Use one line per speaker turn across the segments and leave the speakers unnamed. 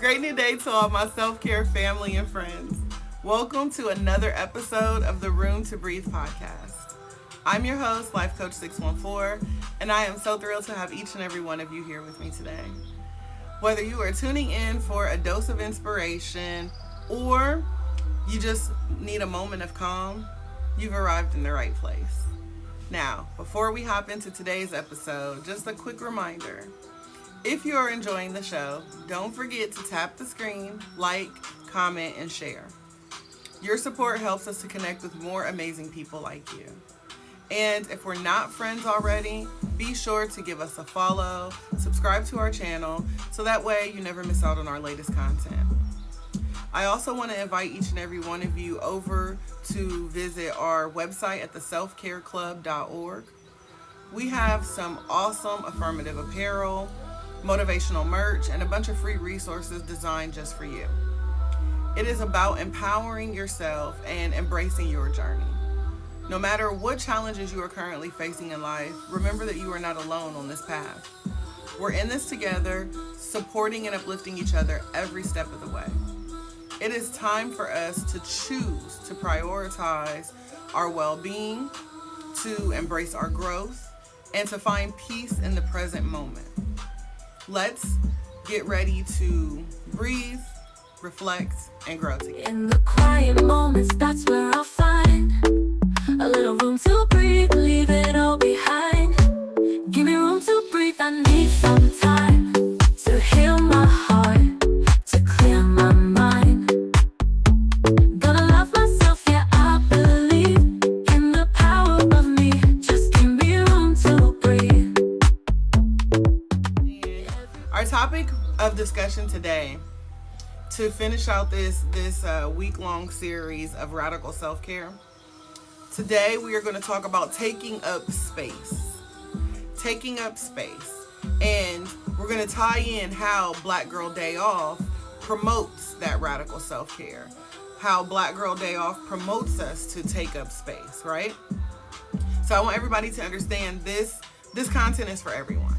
Great new day to all my self-care family and friends. Welcome to another episode of the Room to Breathe podcast. I'm your host, Life Coach 614, and I am so thrilled to have each and every one of you here with me today. Whether you are tuning in for a dose of inspiration or you just need a moment of calm, you've arrived in the right place. Now, before we hop into today's episode, just a quick reminder. If you are enjoying the show, don't forget to tap the screen, like, comment, and share. Your support helps us to connect with more amazing people like you. And if we're not friends already, be sure to give us a follow, subscribe to our channel, so that way you never miss out on our latest content. I also want to invite each and every one of you over to visit our website at theselfcareclub.org. We have some awesome affirmative apparel, motivational merch, and a bunch of free resources designed just for you. It is about empowering yourself and embracing your journey. No matter what challenges you are currently facing in life, remember that you are not alone on this path. We're in this together, supporting and uplifting each other every step of the way. It is time for us to choose to prioritize our well-being, to embrace our growth, and to find peace in the present moment. Let's get ready to breathe, reflect, and grow together.
In the quiet moments, that's where I'll find a little room to breathe, leave it all behind. Give me room to breathe, I need some time to heal my heart, to clear my mind. Gonna love myself, yeah, I believe in the power of me. Just give me room to breathe.
Our topic of discussion today, to finish out this week-long series of radical self-care, today we are going to talk about taking up space. Taking up space. And we're going to tie in how Black Girl Day Off promotes that radical self-care. How Black Girl Day Off promotes us to take up space, right? So I want everybody to understand this content is for everyone,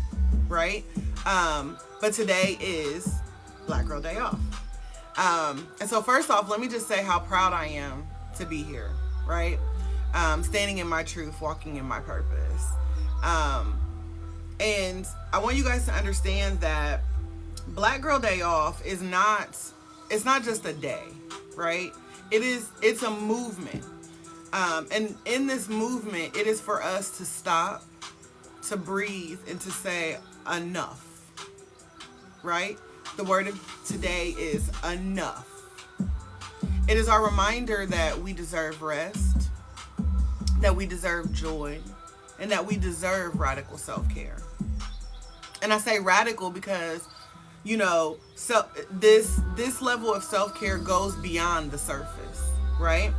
right? But today is Black Girl Day Off. And so first off, let me just say how proud I am to be here, right? Standing in my truth, walking in my purpose. And I want you guys to understand that Black Girl Day Off it's not just a day, right? It's a movement. And in this movement, it is for us to stop, to breathe, and to say enough, right? The word of today is enough. It is our reminder that we deserve rest, that we deserve joy, and that we deserve radical self-care. And I say radical because, this level of self-care goes beyond the surface, right?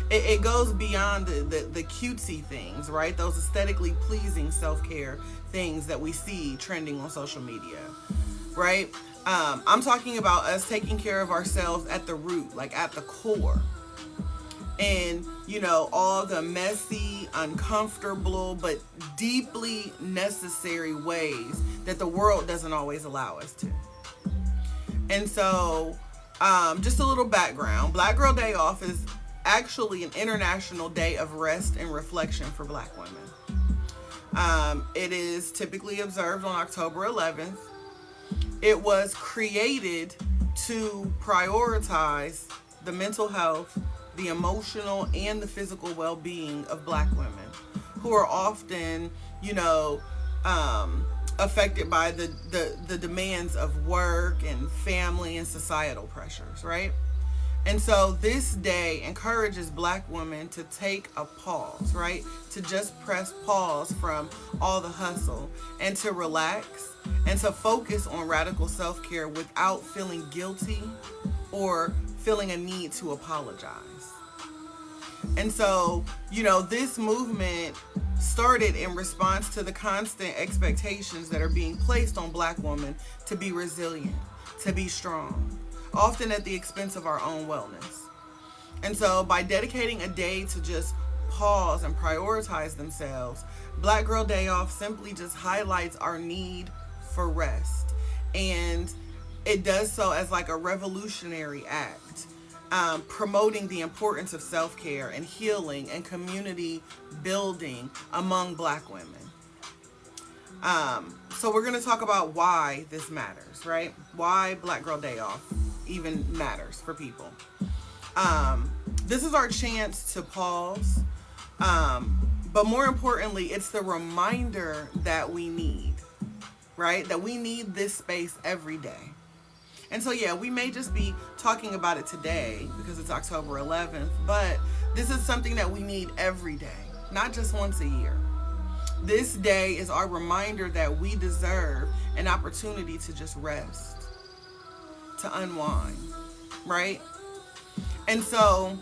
It goes beyond the cutesy things, right? Those aesthetically pleasing self-care things that we see trending on social media, right? I'm talking about us taking care of ourselves at the root, like at the core. And, all the messy, uncomfortable, but deeply necessary ways that the world doesn't always allow us to. And so, just a little background. Black Girl Day Off is actually an international day of rest and reflection for Black women. It is typically observed on October 11th. It was created to prioritize the mental health, the emotional, and the physical well-being of Black women who are often, affected by the demands of work and family and societal pressures, right? And so this day encourages Black women to take a pause, right? To just press pause from all the hustle and to relax and to focus on radical self-care without feeling guilty or feeling a need to apologize. And so, this movement started in response to the constant expectations that are being placed on Black women to be resilient, to be strong, often at the expense of our own wellness. And so by dedicating a day to just pause and prioritize themselves, Black Girl Day Off simply just highlights our need for rest And it does so as like a revolutionary act, promoting the importance of self-care and healing and community building among Black women. So we're going to talk about why this matters, right? Why Black Girl Day Off even matters for people. This is our chance to pause. But more importantly, it's the reminder that we need, right? That we need this space every day. And so, yeah, we may just be talking about it today because it's October 11th, but this is something that we need every day, not just once a year. This day is our reminder that we deserve an opportunity to just rest, to unwind, right? And so,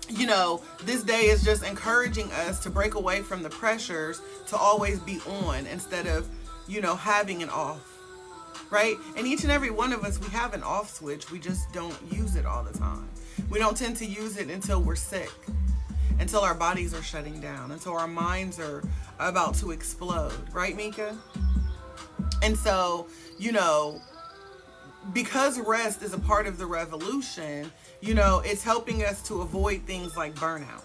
you know, this day is just encouraging us to break away from the pressures to always be on instead of, you know, having an off, right? And each and every one of us, we have an off switch. We just don't use it all the time. We don't tend to use it until we're sick, until our bodies are shutting down, until our minds are about to explode, right, Mika? And so, you know, because rest is a part of the revolution, you know, it's helping us to avoid things like burnout.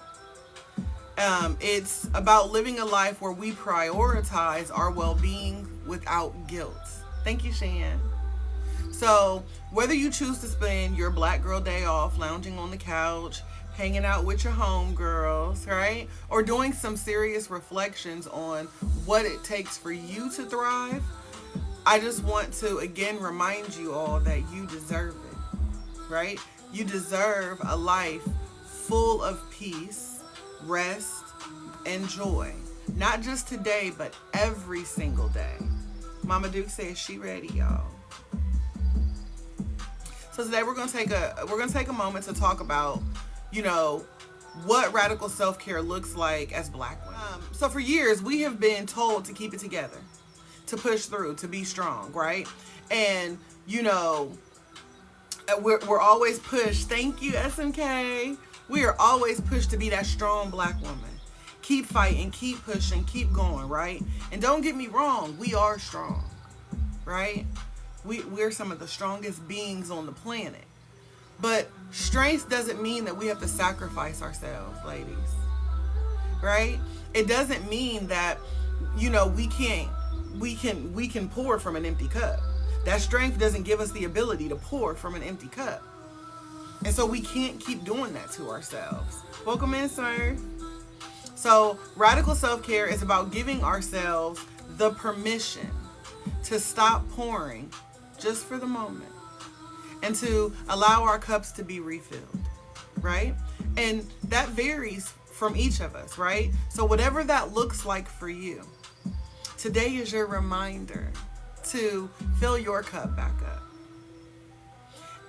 It's about living a life where we prioritize our well-being without guilt. Thank you, Shan. So whether you choose to spend your Black Girl Day off lounging on the couch, hanging out with your homegirls, right? Or doing some serious reflections on what it takes for you to thrive, I just want to again remind you all that you deserve it, right? You deserve a life full of peace, rest, and joy. Not just today, but every single day. Mama Duke says she ready, y'all. So today we're gonna take a moment to talk about, you know, what radical self-care looks like as Black women. So for years we have been told to keep it together, to push through, to be strong, right? And you know, we're always pushed. Thank you, SMK. We are always pushed to be that strong Black woman. Keep fighting, keep pushing, keep going, right? And don't get me wrong, we are strong, right? We're some of the strongest beings on the planet. But strength doesn't mean that we have to sacrifice ourselves, ladies, right? It doesn't mean that, you know, we can pour from an empty cup. That strength doesn't give us the ability to pour from an empty cup. And so we can't keep doing that to ourselves. Welcome in, sir. So radical self-care is about giving ourselves the permission to stop pouring just for the moment and to allow our cups to be refilled, right? And that varies from each of us, right? So whatever that looks like for you, today is your reminder to fill your cup back up.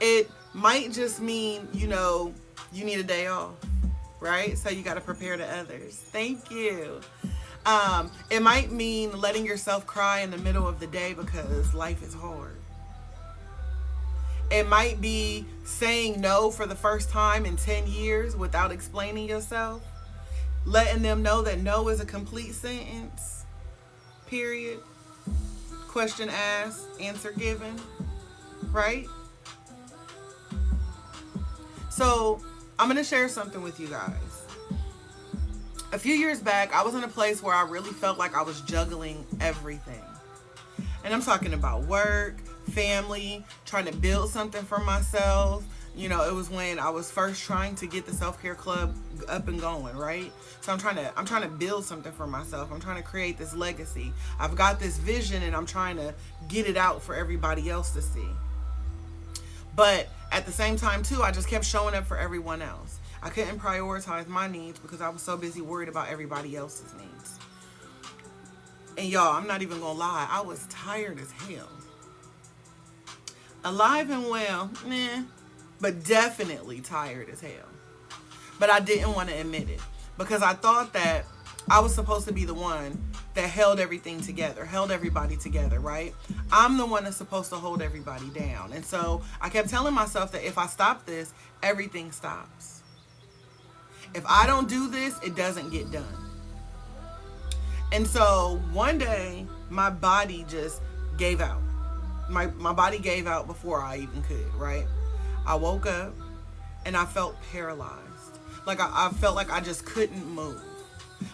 It might just mean, you know, you need a day off, right? So you got to prepare to others. Thank you. It might mean letting yourself cry in the middle of the day because life is hard. It might be saying no for the first time in 10 years without explaining yourself, letting them know that no is a complete sentence, period. Question asked, answer given, right? So I'm going to share something with you guys. A few years back, I was in a place where I really felt like I was juggling everything. And I'm talking about work, family, trying to build something for myself. You know, it was when I was first trying to get the self-care club up and going, right? So I'm trying to build something for myself. I'm trying to create this legacy. I've got this vision and I'm trying to get it out for everybody else to see. But at the same time too, I just kept showing up for everyone else. I couldn't prioritize my needs because I was so busy worried about everybody else's needs. And y'all, I'm not even gonna lie, I was tired as hell. Alive and well, but definitely tired as hell. But I didn't want to admit it because I thought that I was supposed to be the one that held everything together, held everybody together, right? I'm the one that's supposed to hold everybody down. And so I kept telling myself that if I stop this, everything stops. If I don't do this, it doesn't get done. And so one day my body just gave out. my body gave out before I even could, right? I woke up and I felt paralyzed. Like I felt like I just couldn't move.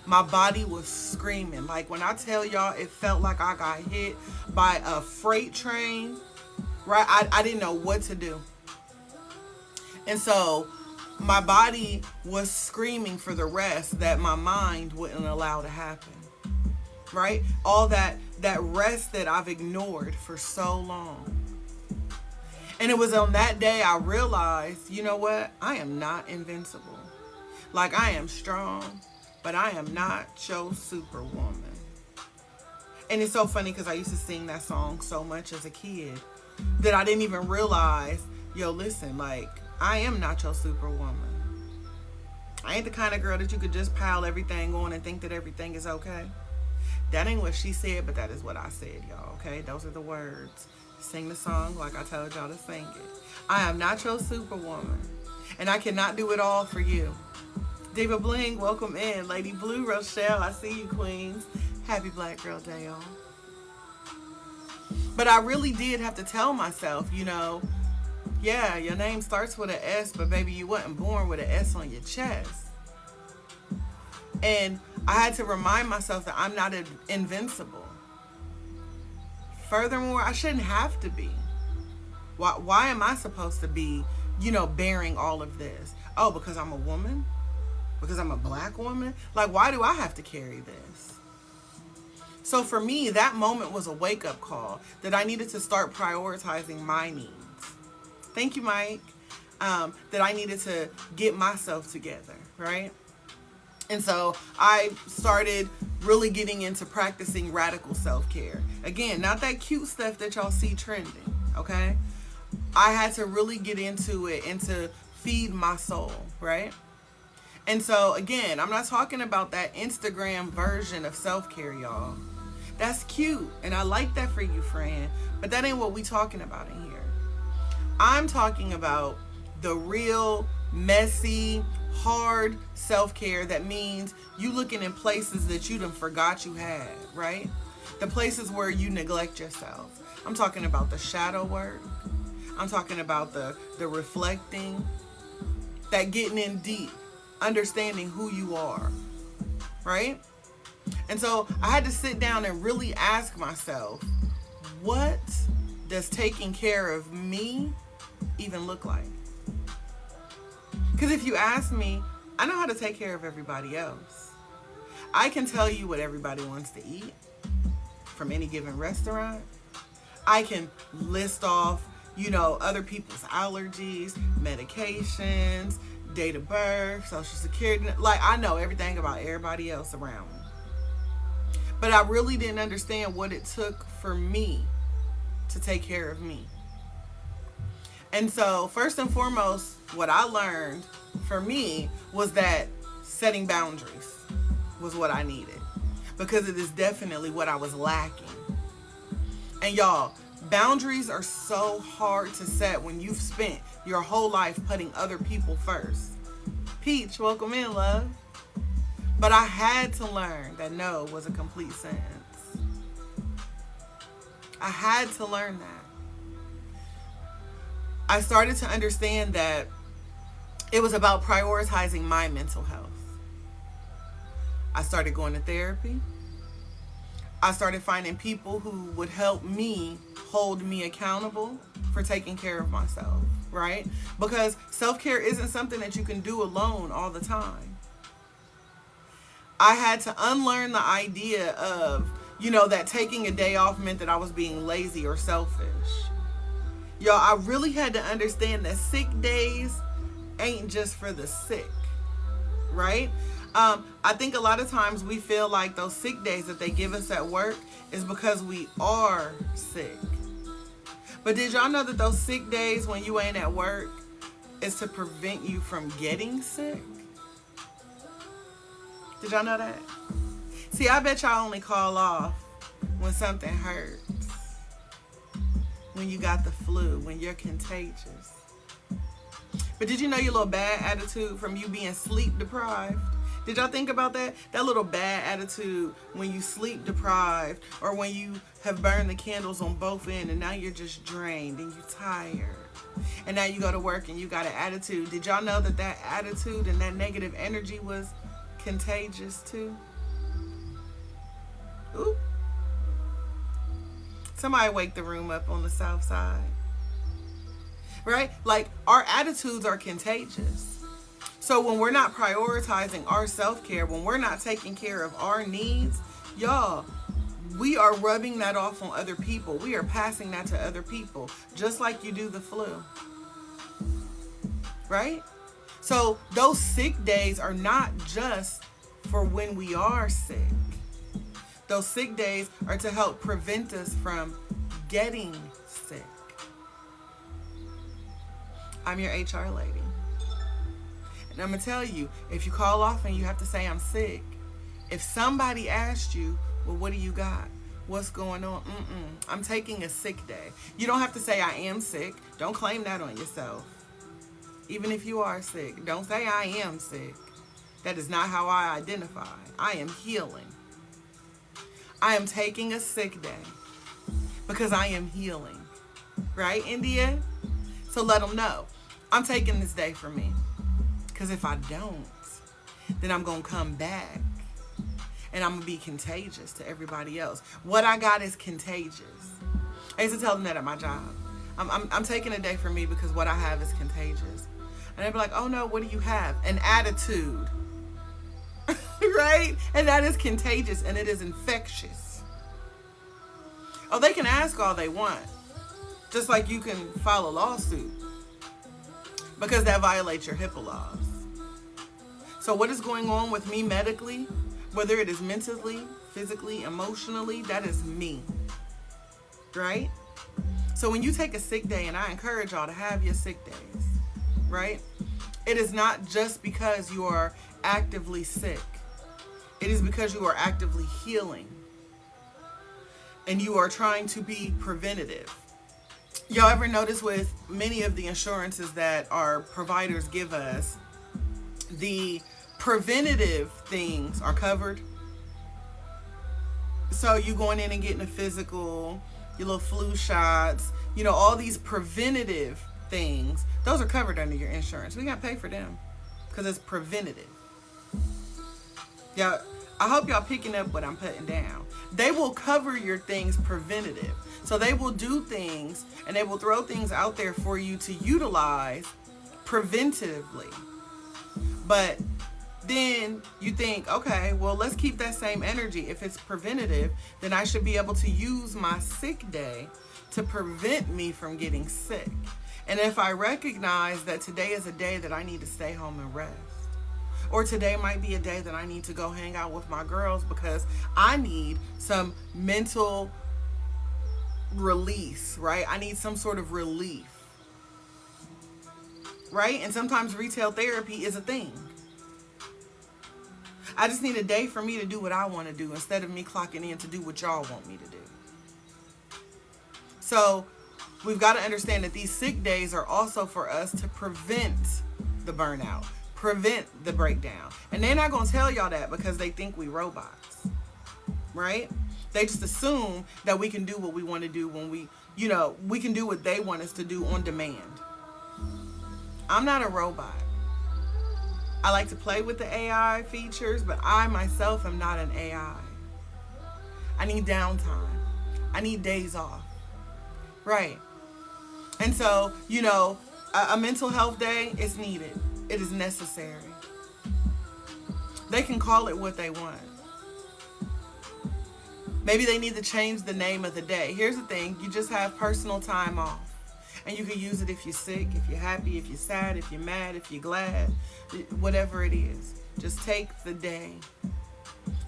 My body was screaming. Like when I tell y'all, it felt like I got hit by a freight train, right? I didn't know what to do. And so my body was screaming for the rest that my mind wouldn't allow to happen, right? All that rest that I've ignored for so long. And it was on that day I realized, you know what? I am not invincible. Like I am strong, but I am not your superwoman. And it's so funny because I used to sing that song so much as a kid that I didn't even realize, yo, listen, like I am not your superwoman. I ain't the kind of girl that you could just pile everything on and think that everything is okay. That ain't what she said, but that is what I said, y'all, okay? Those are the words. Sing the song like I told y'all to sing it. I am not your superwoman, and I cannot do it all for you. Diva Bling, welcome in. Lady Blue Rochelle, I see you, queens. Happy Black Girl Day, y'all. But I really did have to tell myself, you know, yeah, your name starts with an S, but baby, you wasn't born with an S on your chest. And I had to remind myself that I'm not invincible. Furthermore, I shouldn't have to be. Why am I supposed to be, you know, bearing all of this? Oh, because I'm a woman? Because I'm a black woman? Like, why do I have to carry this? So for me, that moment was a wake-up call that I needed to start prioritizing my needs. Thank you, Mike. That I needed to get myself together, right? And so I started really getting into practicing radical self-care. Again, not that cute stuff that y'all see trending, okay? I had to really get into it and to feed my soul, right? And so, again, I'm not talking about that Instagram version of self-care, y'all. That's cute, and I like that for you, friend, but that ain't what we talking about in here. I'm talking about the real, messy, hard self-care that means you looking in places that you done forgot you had, right? The places where you neglect yourself. I'm talking about the shadow work. I'm talking about the reflecting, that getting in deep, understanding who you are, right? And so I had to sit down and really ask myself, what does taking care of me even look like? Because if you ask me, I know how to take care of everybody else. I can tell you what everybody wants to eat from any given restaurant. I can list off, you know, other people's allergies, medications, date of birth, social security. Like, I know everything about everybody else around me. But I really didn't understand what it took for me to take care of me. And so, first and foremost, what I learned for me was that setting boundaries was what I needed, because it is definitely what I was lacking. And y'all, boundaries are so hard to set when you've spent your whole life putting other people first. Peach, welcome in, love. But I had to learn that no was a complete sentence. I had to learn that. I started to understand that it was about prioritizing my mental health. I started going to therapy. I started finding people who would help me hold me accountable for taking care of myself, right? Because self-care isn't something that you can do alone all the time. I had to unlearn the idea of, you know, that taking a day off meant that I was being lazy or selfish. Y'all, I really had to understand that sick days ain't just for the sick, right? I think a lot of times we feel like those sick days that they give us at work is because we are sick. But did y'all know that those sick days when you ain't at work is to prevent you from getting sick? Did y'all know that? See, I bet y'all only call off when something hurts. When you got the flu, when you're contagious. But did you know your little bad attitude from you being sleep deprived? Did y'all think about that? That little bad attitude when you sleep deprived or when you have burned the candles on both ends and now you're just drained and you're tired. And now you go to work and you got an attitude. Did y'all know that attitude and that negative energy was contagious too? Ooh. Somebody wake the room up on the south side. Right? Like, our attitudes are contagious. So when we're not prioritizing our self-care, when we're not taking care of our needs, y'all, we are rubbing that off on other people. We are passing that to other people, just like you do the flu. Right? So those sick days are not just for when we are sick. Those sick days are to help prevent us from getting sick. I'm your HR lady. And I'm going to tell you, if you call off and you have to say I'm sick, if somebody asked you, well, what do you got? What's going on? I'm taking a sick day. You don't have to say I am sick. Don't claim that on yourself. Even if you are sick, don't say I am sick. That is not how I identify. I am healing. I am taking a sick day because I am healing. Right, India? So let them know. I'm taking this day for me. Because if I don't, then I'm going to come back and I'm going to be contagious to everybody else. What I got is contagious. I used to tell them that at my job. I'm taking a day for me because what I have is contagious. And they'd be like, oh no, what do you have? An attitude. Right? And that is contagious and it is infectious. Oh, they can ask all they want. Just like you can file a lawsuit. Because that violates your HIPAA laws. So what is going on with me medically, whether it is mentally, physically, emotionally, that is me. Right? So when you take a sick day, and I encourage y'all to have your sick days, right? It is not just because you are actively sick. It is because you are actively healing. And you are trying to be preventative. Y'all ever notice with many of the insurances that our providers give us, the preventative things are covered? So you going in and getting a physical, your little flu shots, all these preventative things, those are covered under your insurance. We got to pay for them because it's preventative. Yeah, I hope y'all picking up what I'm putting down. They will cover your things preventative. So they will do things and they will throw things out there for you to utilize preventively. But then you think, okay, well, let's keep that same energy. If it's preventative, then I should be able to use my sick day to prevent me from getting sick. And if I recognize that today is a day that I need to stay home and rest, or today might be a day that I need to go hang out with my girls because I need some mental release, right? I need some sort of relief, right? And sometimes retail therapy is a thing. I just need a day for me to do what I want to do instead of me clocking in to do what y'all want me to do. So we've got to understand that these sick days are also for us to prevent the burnout, prevent the breakdown. And they're not going to tell y'all that because they think we robots, right? They just assume that we can do what we want to do when we can do what they want us to do on demand. I'm not a robot. I like to play with the AI features, but I myself am not an AI. I need downtime. I need days off. Right. And so, a mental health day is needed. It is necessary. They can call it what they want. Maybe they need to change the name of the day. Here's the thing. You just have personal time off. And you can use it if you're sick, if you're happy, if you're sad, if you're mad, if you're glad, whatever it is. Just take the day.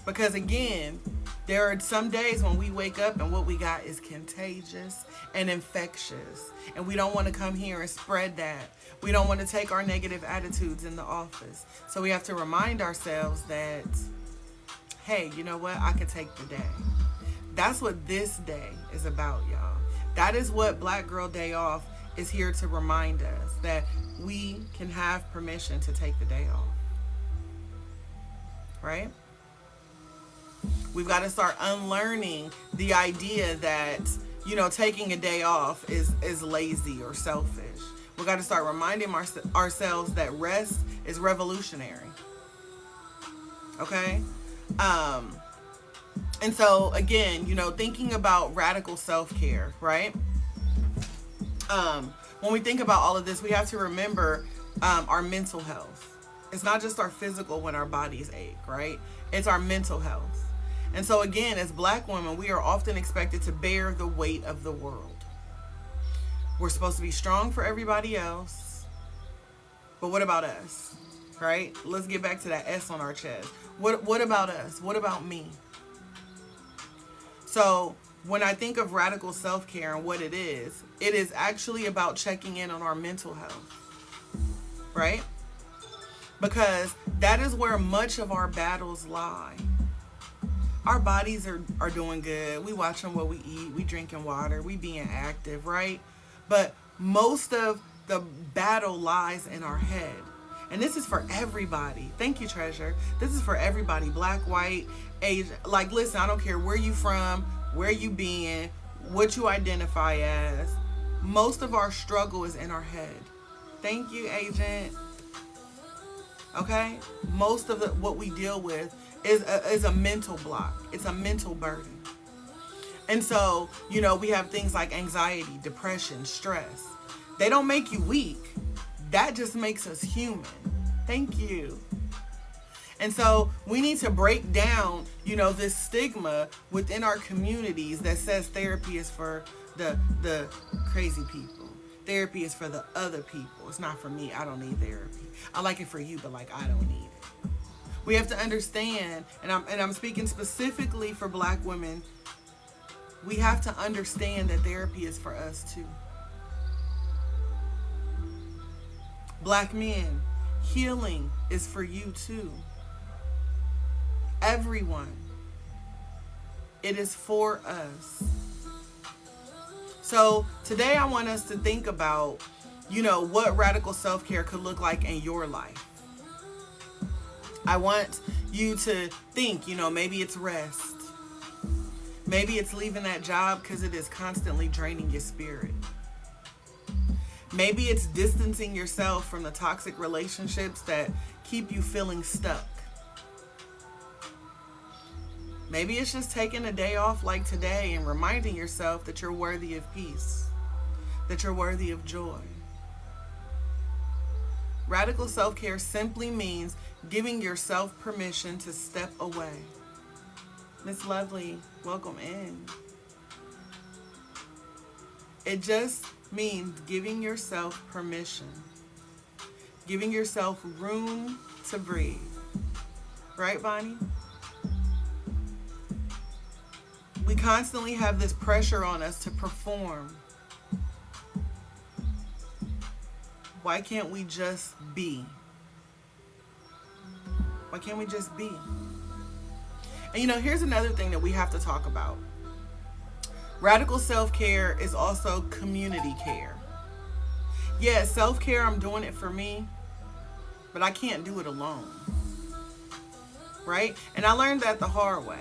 Because again, there are some days when we wake up and what we got is contagious and infectious. And we don't want to come here and spread that. We don't want to take our negative attitudes in the office. So we have to remind ourselves that, hey, you know what? I could take the day. That's what this day is about, y'all. That is what Black Girl Day Off is here to remind us, that we can have permission to take the day off. right? We've got to start unlearning the idea that, taking a day off is lazy or selfish. We've got to start reminding ourselves that rest is revolutionary. Okay? And so, again, thinking about radical self-care, right? When we think about all of this, we have to remember our mental health. It's not just our physical when our bodies ache, right? It's our mental health. And so again, as Black women, we are often expected to bear the weight of the world. We're supposed to be strong for everybody else. But what about us, right? Let's get back to that S on our chest. What about us? What about me? So when I think of radical self-care and what it is actually about checking in on our mental health, right? Because that is where much of our battles lie. Our bodies are doing good. We watching what we eat. We drinking water. We being active, right? But most of the battle lies in our head. And this is for everybody. Thank you, Treasure. This is for everybody. Black, white, Asian. Like, listen, I don't care where you from, where you been, what you identify as. Most of our struggle is in our head. Thank you, Agent. Okay? Most of what we deal with is a mental block. It's a mental burden. And so, we have things like anxiety, depression, stress. They don't make you weak. That just makes us human. Thank you. And so we need to break down, this stigma within our communities that says therapy is for the crazy people. Therapy is for the other people. It's not for me. I don't need therapy. I like it for you, but I don't need it. We have to understand, and I'm speaking specifically for Black women, we have to understand that therapy is for us too. Black men, healing is for you too. Everyone. It is for us. So today I want us to think about, what radical self-care could look like in your life. I want you to think, maybe it's rest. Maybe it's leaving that job because it is constantly draining your spirit. Maybe it's distancing yourself from the toxic relationships that keep you feeling stuck. Maybe it's just taking a day off like today and reminding yourself that you're worthy of peace, that you're worthy of joy. Radical self-care simply means giving yourself permission to step away. Miss Lovely, welcome in. It just means giving yourself permission, giving yourself room to breathe. Right, Bonnie? We constantly have this pressure on us to perform. Why can't we just be? Why can't we just be? And here's another thing that we have to talk about. Radical self-care is also community care. Yeah, self-care, I'm doing it for me, but I can't do it alone. Right? And I learned that the hard way.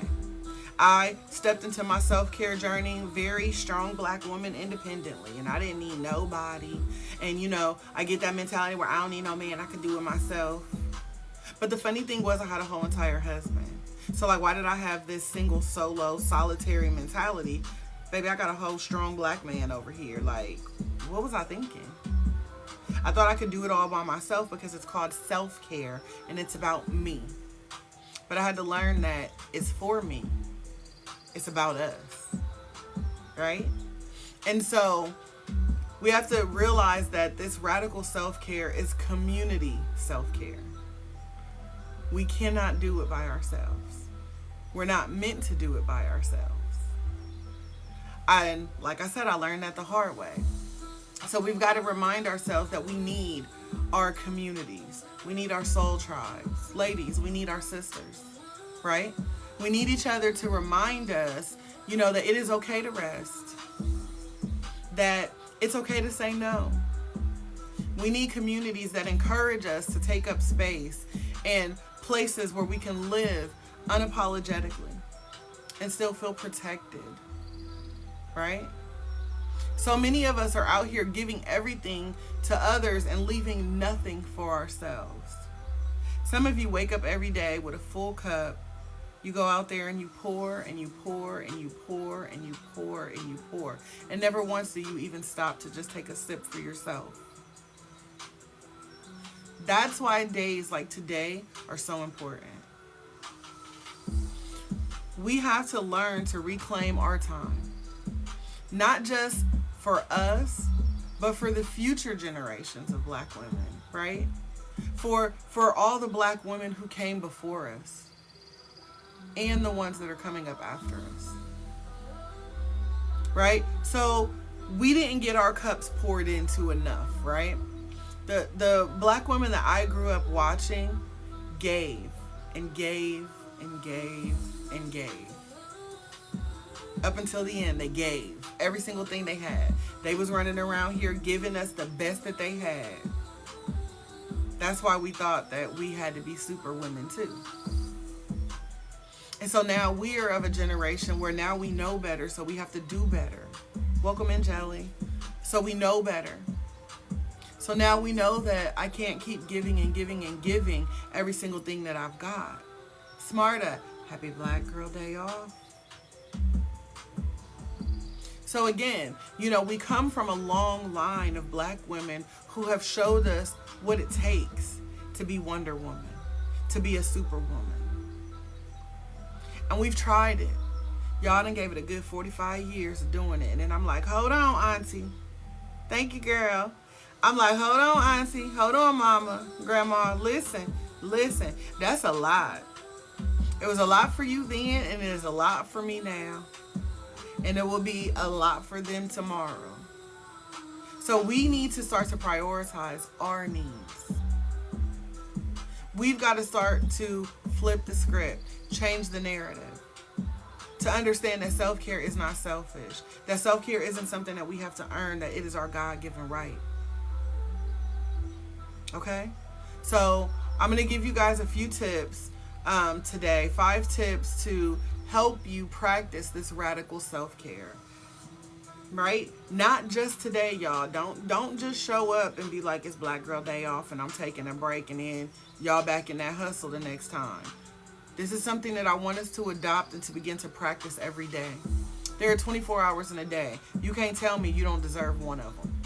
I stepped into my self-care journey, very strong Black woman independently, and I didn't need nobody. And I get that mentality where I don't need no man, I can do it myself. But the funny thing was I had a whole entire husband. So why did I have this single, solo, solitary mentality? Baby, I got a whole strong Black man over here. What was I thinking? I thought I could do it all by myself because it's called self-care and it's about me. But I had to learn that it's for me. It's about us, right? And so we have to realize that this radical self-care is community self-care. We cannot do it by ourselves. We're not meant to do it by ourselves. And like I said, I learned that the hard way. So we've got to remind ourselves that we need our communities. We need our soul tribes. Ladies, we need our sisters, right? We need each other to remind us, that it is okay to rest, that it's okay to say no. We need communities that encourage us to take up space and places where we can live unapologetically and still feel protected, right? So many of us are out here giving everything to others and leaving nothing for ourselves. Some of you wake up every day with a full cup. You go out there and you pour and you pour and you pour and you pour and you pour. And never once do you even stop to just take a sip for yourself. That's why days like today are so important. We have to learn to reclaim our time. Not just for us, but for the future generations of Black women, right? For all the Black women who came before us and the ones that are coming up after us, right? So we didn't get our cups poured into enough, right? The Black women that I grew up watching gave and gave and gave and gave. Up until the end, they gave every single thing they had. They was running around here giving us the best that they had. That's why we thought that we had to be super women too. And so now we are of a generation where now we know better, so we have to do better. Welcome in, Jelly. So we know better. So now we know that I can't keep giving and giving and giving every single thing that I've got. Smarta, happy Black Girl Day off. So again, we come from a long line of Black women who have showed us what it takes to be Wonder Woman, to be a superwoman. And we've tried it. Y'all done gave it a good 45 years of doing it. And then I'm like, hold on, auntie. Thank you, girl. I'm like, hold on, auntie. Hold on, mama, grandma. Listen. That's a lot. It was a lot for you then, and it is a lot for me now. And it will be a lot for them tomorrow. So we need to start to prioritize our needs. We've got to start to flip the script, change the narrative, to understand that self-care is not selfish, that self-care isn't something that we have to earn, that it is our God-given right. Okay? So I'm going to give you guys a few tips today, 5 tips to help you practice this radical self-care, right? Not just today, y'all. Don't just show up and be like, it's Black Girl Day off and I'm taking a break, and then y'all back in that hustle the next time. This is something that I want us to adopt and to begin to practice every day. There are 24 hours in a day. You can't tell me you don't deserve one of them.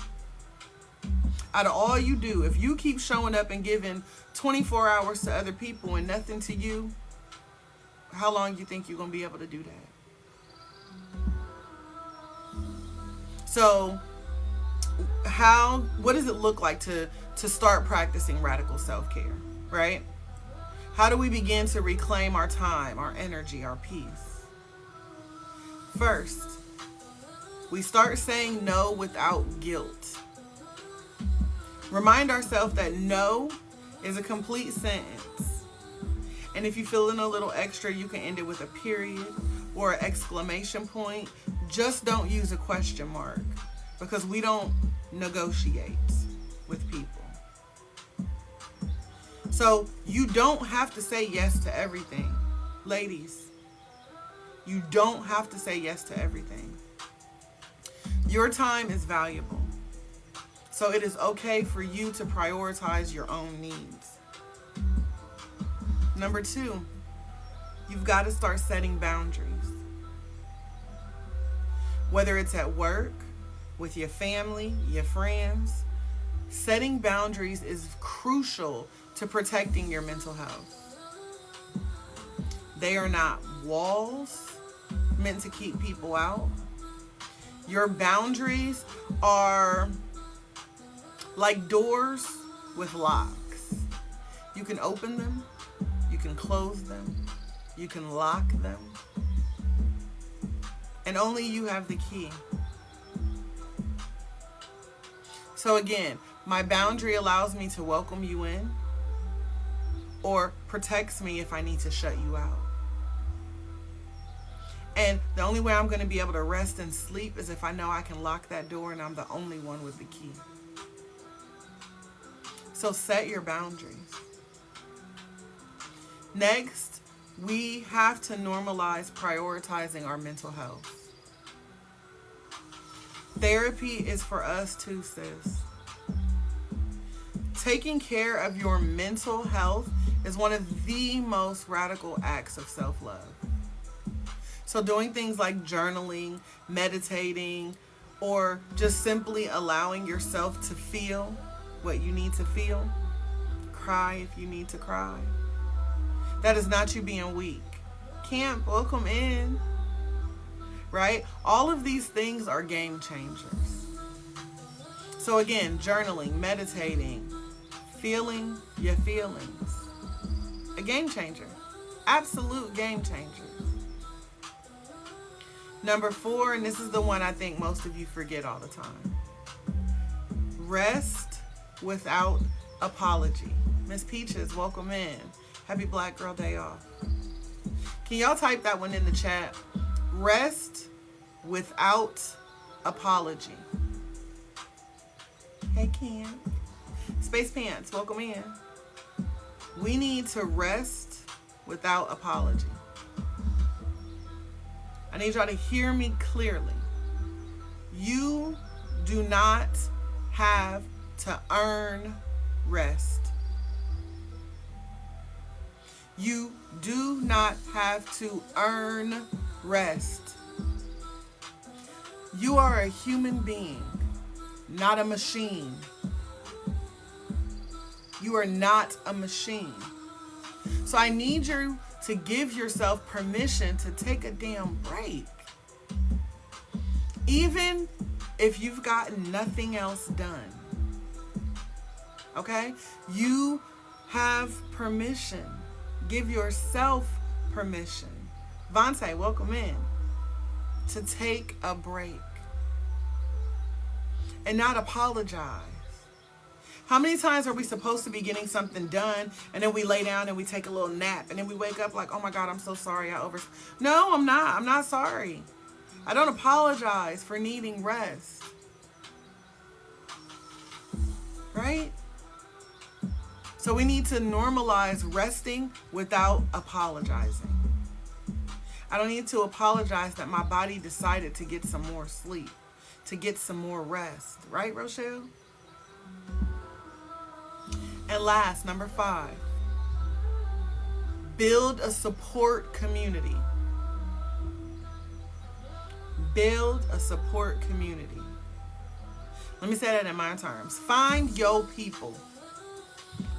Out of all you do, if you keep showing up and giving 24 hours to other people and nothing to you, how long do you think you're going to be able to do that? So, what does it look like to start practicing radical self-care, right? How do we begin to reclaim our time, our energy, our peace? First, we start saying no without guilt. Remind ourselves that no is a complete sentence. And if you're feeling a little extra, you can end it with a period or an exclamation point. Just don't use a question mark, because we don't negotiate with people. So you don't have to say yes to everything. Ladies, you don't have to say yes to everything. Your time is valuable. So it is okay for you to prioritize your own needs. Number 2, you've got to start setting boundaries. Whether it's at work, with your family, your friends, setting boundaries is crucial to protecting your mental health. They are not walls meant to keep people out. Your boundaries are like doors with locks. You can open them. You can close them. You can lock them. And only you have the key. So again, my boundary allows me to welcome you in, or protects me if I need to shut you out. And the only way I'm going to be able to rest and sleep is if I know I can lock that door and I'm the only one with the key. So set your boundaries. Next, we have to normalize prioritizing our mental health. Therapy is for us too, sis. Taking care of your mental health is one of the most radical acts of self-love. So doing things like journaling, meditating, or just simply allowing yourself to feel what you need to feel. Cry if you need to cry. That is not you being weak. Camp, welcome in. Right? All of these things are game changers. So again, journaling, meditating, feeling your feelings. A game changer. Absolute game changer. Number 4, and this is the one I think most of you forget all the time. Rest without apology. Miss Peaches, welcome in. Happy Black Girl Day off. Can y'all type that one in the chat? Rest without apology. Hey, Cam. Space Pants, welcome in. We need to rest without apology. I need y'all to hear me clearly. You do not have to earn rest. You do not have to earn rest. You are a human being, not a machine. You are not a machine. So I need you to give yourself permission to take a damn break. Even if you've gotten nothing else done. Okay? You have permission. Give yourself permission. Vontae, welcome in. To take a break. And not apologize. How many times are we supposed to be getting something done and then we lay down and we take a little nap and then we wake up like, oh my God, I'm so sorry. No, I'm not. I'm not sorry. I don't apologize for needing rest. Right? So we need to normalize resting without apologizing. I don't need to apologize that my body decided to get some more sleep, to get some more rest. Right, Rochelle? And last, number 5, build a support community. Build a support community. Let me say that in my terms. Find your people.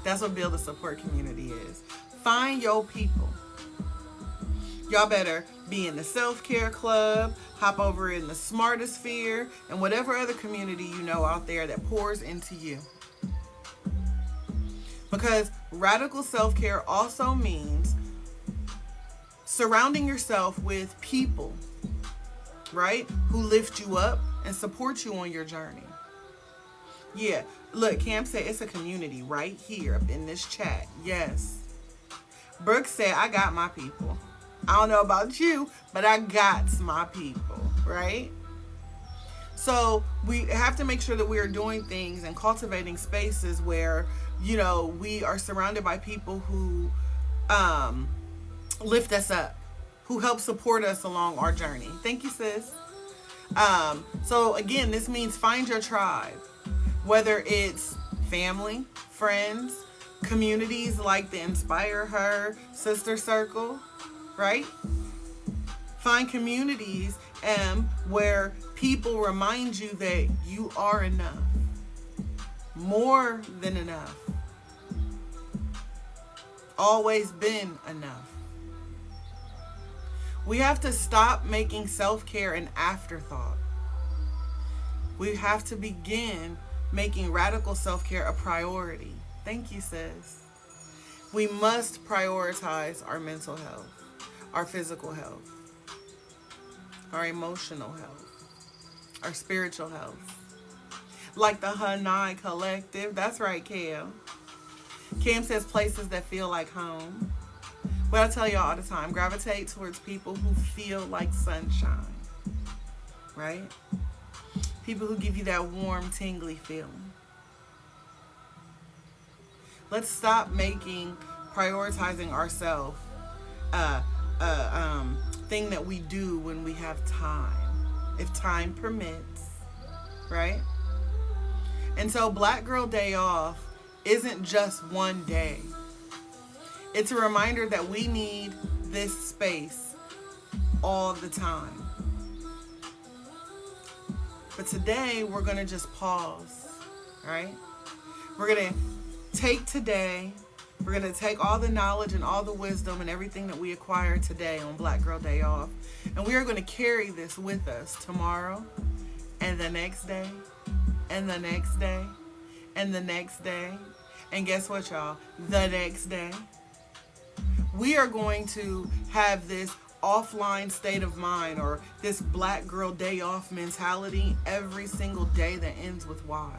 That's what build a support community is. Find your people. Y'all better be in the self-care club, hop over in the smartest sphere, and whatever other community you know out there that pours into you. Because radical self-care also means surrounding yourself with people, right, who lift you up and support you on your journey. Yeah, look, Cam said it's a community right here up in this chat. Yes. Brooke said, I got my people. I don't know about you, but I got my people, right? So we have to make sure that we are doing things and cultivating spaces where, you know, we are surrounded by people who lift us up, who help support us along our journey. Thank you, sis. So again, this means find your tribe, whether it's family, friends, communities like the Inspire Her Sister Circle, right? Find communities where people remind you that you are enough, more than enough, always been enough. We have to stop making self-care an afterthought. We have to begin making radical self-care a priority. Thank you, sis. We must prioritize our mental health, our physical health, our emotional health, our spiritual health. Like the Hanai Collective. That's right, Cam. Cam says places that feel like home. What I tell y'all all the time, gravitate towards people who feel like sunshine, right? People who give you that warm, tingly feeling. Let's stop making prioritizing ourselves, thing that we do when we have time, if time permits, right? And so Black Girl Day Off isn't just one day. It's a reminder that we need this space all the time. But today we're going to just pause, right? We're going to take today, we're going to take all the knowledge and all the wisdom and everything that we acquired today on Black Girl Day Off, and we are going to carry this with us tomorrow and the next day and the next day and the next day. And guess what, y'all? The next day. We are going to have this offline state of mind, or this Black Girl Day Off mentality, every single day that ends with Y.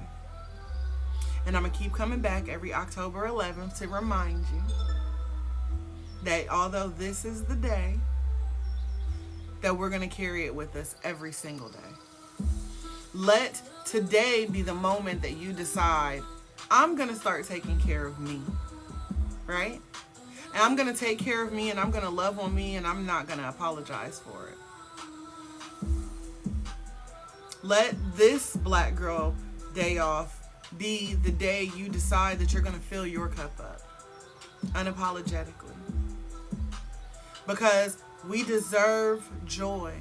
And I'm going to keep coming back every October 11th to remind you that although this is the day, that we're going to carry it with us every single day. Let today be the moment that you decide, I'm going to start taking care of me, right? And I'm going to take care of me, and I'm going to love on me, and I'm not going to apologize for it. Let this Black Girl Day Off be the day you decide that you're going to fill your cup up unapologetically. Because we deserve joy.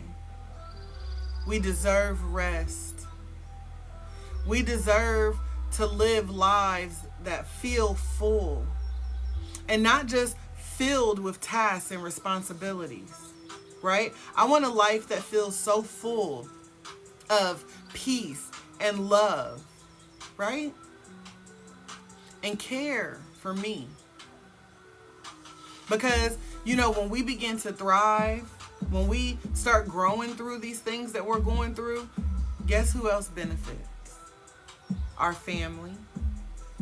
We deserve rest. We deserve to live lives that feel full and not just filled with tasks and responsibilities, right? I want a life that feels so full of peace and love, right? And care for me. Because, you know, when we begin to thrive, when we start growing through these things that we're going through, guess who else benefits? Our family,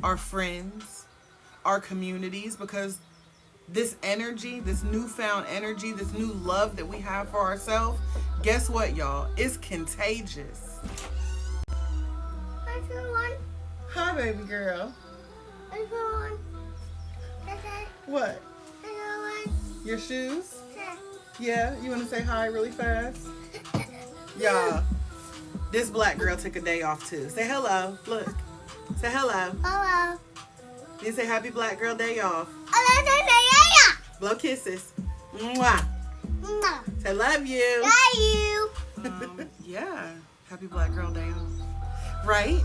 our friends, our communities, because this energy, this newfound energy, this new love that we have for ourselves, guess what, y'all? It's contagious. Hi, baby girl. What? Your shoes? Yeah, you want to say hi really fast? Y'all, this Black girl took a day off too. Say hello. Look. Say hello.
Hello.
You say happy Black Girl Day Off. Blow kisses. Mwah. Say love you.
Love you.
Yeah. Happy Black Girl Day Off. Right?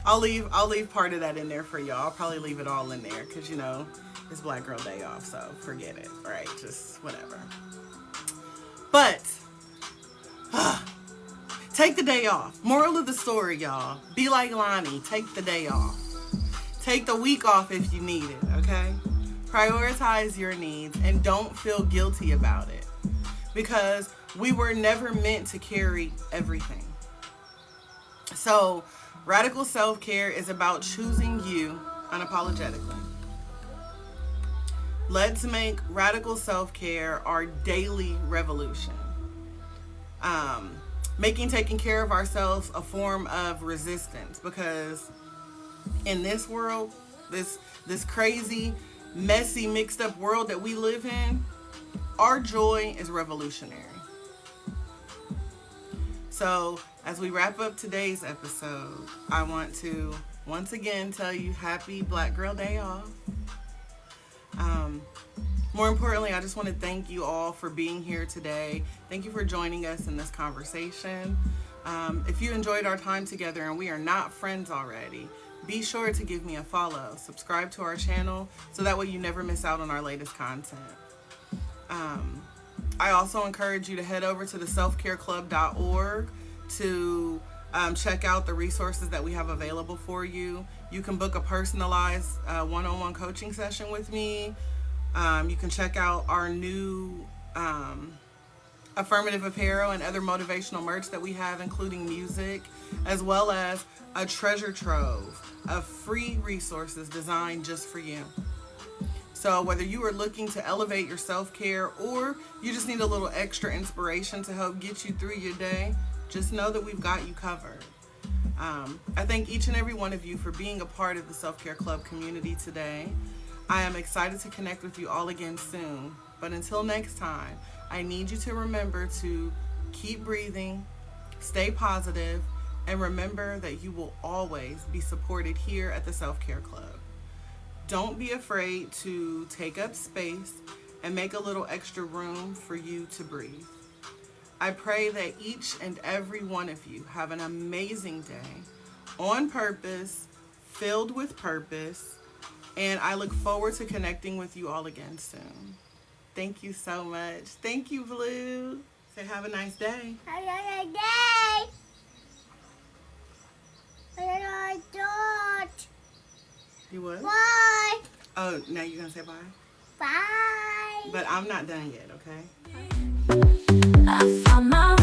I'll leave part of that in there for y'all. I'll probably leave it all in there because, you know, it's Black Girl Day Off, so forget it. Right? Just whatever. But take the day off. Moral of the story, y'all. Be like Lonnie. Take the day off. Take the week off if you need it, okay? Prioritize your needs and don't feel guilty about it, because we were never meant to carry everything. So, radical self-care is about choosing you unapologetically. Let's make radical self-care our daily revolution. Making taking care of ourselves a form of resistance, because in this world, this crazy, messy, mixed up world that we live in, our joy is revolutionary. So as we wrap up today's episode, I want to once again tell you happy Black Girl Day Off. More importantly, I just want to thank you all for being here today. Thank you for joining us in this conversation. If you enjoyed our time together and we are not friends already, be sure to give me a follow. Subscribe to our channel so that way you never miss out on our latest content. I also encourage you to head over to the selfcareclub.org to check out the resources that we have available for you. You can book a personalized one-on-one coaching session with me. You can check out our new affirmative apparel and other motivational merch that we have, including music, as well as a treasure trove of free resources designed just for you. So whether you are looking to elevate your self-care or you just need a little extra inspiration to help get you through your day, just know that we've got you covered. I thank each and every one of you for being a part of the Self-Care Club community today. I am excited to connect with you all again soon. But until next time, I need you to remember to keep breathing, stay positive, and remember that you will always be supported here at the Self-Care Club. Don't be afraid to take up space and make a little extra room for you to breathe. I pray that each and every one of you have an amazing day, on purpose, filled with purpose, and I look forward to connecting with you all again soon. Thank you so much. Thank you, Blue. Say have a nice day.
Have a nice day.
You what?
Bye.
Oh, now you're going to say bye?
Bye.
But I'm not done yet, okay?
I found my